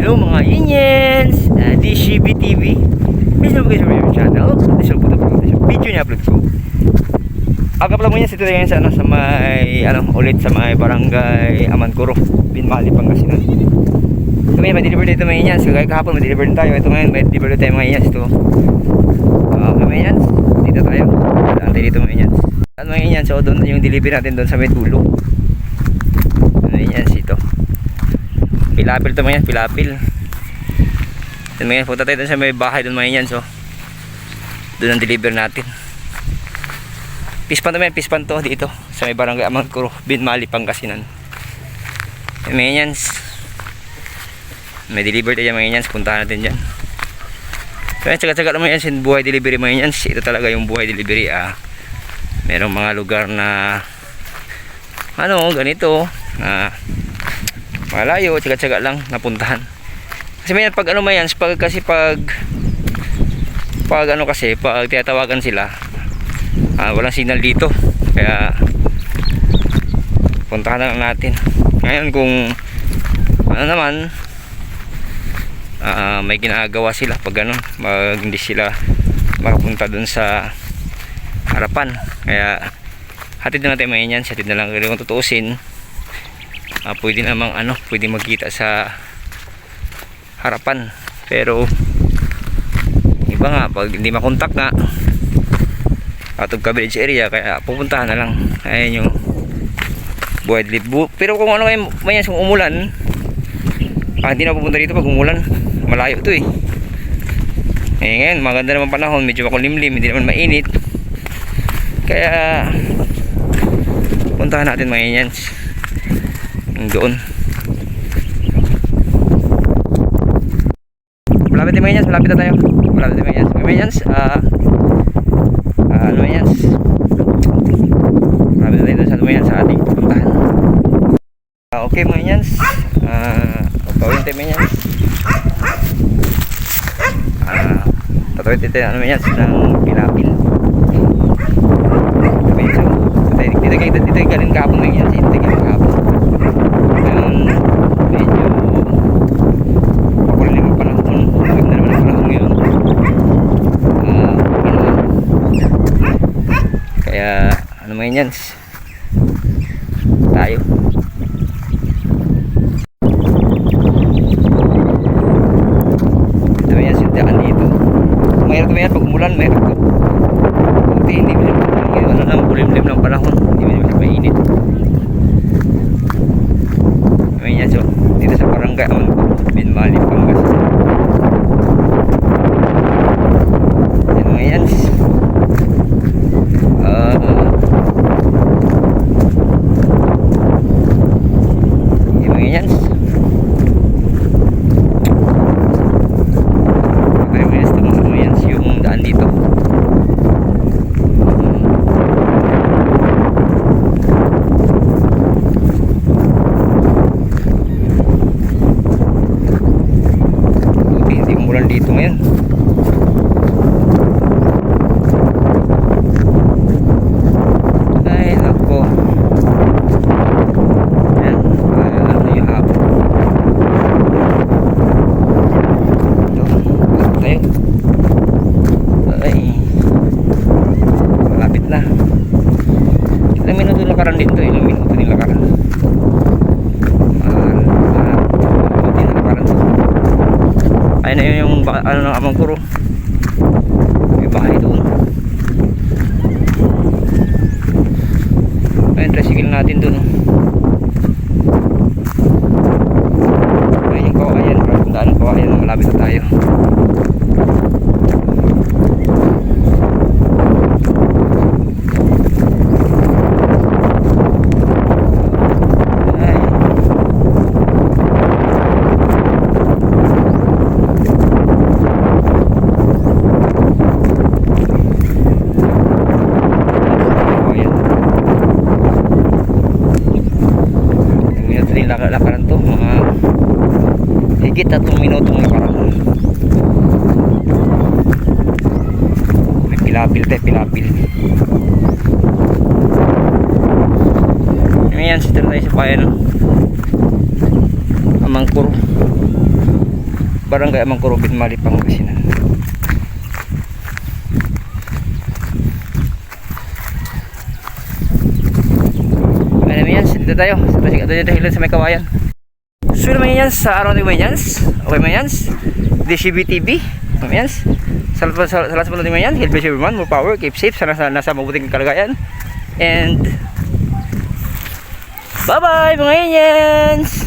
Hello mga Indians! DCB TV. Please don't forget to subscribe channel. This will put up sa video niya upload ko. Aga pala mo yan, ito ngayon sa, sa may, ulit sa may barangay Amancuro, Binmali, Pangasinan. Ito may deliver dito mga Indians. Kaya kahapon may deliver din tayo. Ito ngayon, may deliver tayo mga Indians. Ito. Mga Indians, dito tayo. Antay dito mga Indians. Mga Indians, so doon yung delivery natin doon sa may dulo. Mga Indians, ito. Pilapil to mga yan, pilapil. Then mga yan, punta tayo dun sa may bahay dun mga yan. So doon ang deliver natin. Pispan to mga yan, pispan to dito sa may barangay Amancuro, Binmali, Pangasinan. Then mga yan, may deliver tayo mga yan, puntahan natin dyan. So yan, tsaga-tsaga naman yan sa buhay delivery mga yan. Ito talaga yung buhay delivery. Merong mga lugar na ganito malayo, tsaga-tsaga lang napuntahan. Kasi may pag mayan, pag tinatawagan sila, walang signal dito. Kaya puntahan na lang natin. Ngayon kung may ginagawa sila pag hindi sila makapunta dun sa harapan. Kaya hatid na natin mga yan, hatid na lang. Kung tutuusin, pwede namang pwede magkita sa harapan, pero iba nga pag hindi makontak nga out of coverage area, kaya pupuntahan na lang. Ayan yung buhay delivery. Pero kung may kung umulan, hindi na pupunta dito pag umulan, malayo to eh. Ngayon maganda naman panahon, medyo makulimlim, hindi naman mainit, kaya puntahan natin mga yan doon. Malapit din mga Indians, malapit na tayo. Malapit din mga Indians. Mga Indians, malapit na tayo sa Indians sa ating puntahan. Okay mga Indians, pagkawin tayo mga Indians. Tatawin tayo mga Indians ng pinapil. Dito yung galing kahapon mga Indians. Dito yung galing kahapon. Medyo makulim ang panahon. Huwag na naman ang panahon ngayon. Kaya mga yan, tayo. Ito yan, sindaan dito. Mahirap ito yan pag umulan, mahirap ito. Buti hindi makulimlim ng panahon, hindi mainit. So, dito sa barangay Amancuro, Binmali, Pangasinan. Yan mga yan. Yan mga yan. Kaya mga yan yung daan dito. Dito ngayon ay nako, yan yung hapon ito tayo. Ay malapit na. Ilang minuto lakaran dito, ilang minuto din lakaran. Ayun na yung ng Amancuro, may bahay doon. Ayun, tricycle natin doon. Ayun yung kawayan, daan ng kawayan, malapit na tayo. Lakaran to, mga higit 3 minutong lakaran. May pilapil tayo, pilapil. Ngayon, sito tayo sa bayan Amancuro. Barangay Amangkurubin, Malipang, Pangasinan. Ano yan, dito tayo sa may kawayan. So naman yan sa araw ni Mayans. Okay Mayans, DCB-TV Mayans. Sa last mo natin Mayans, health bless everyone, more power, keep safe, sana nasa mabuting kalagayan. And bye bye mga Mayans.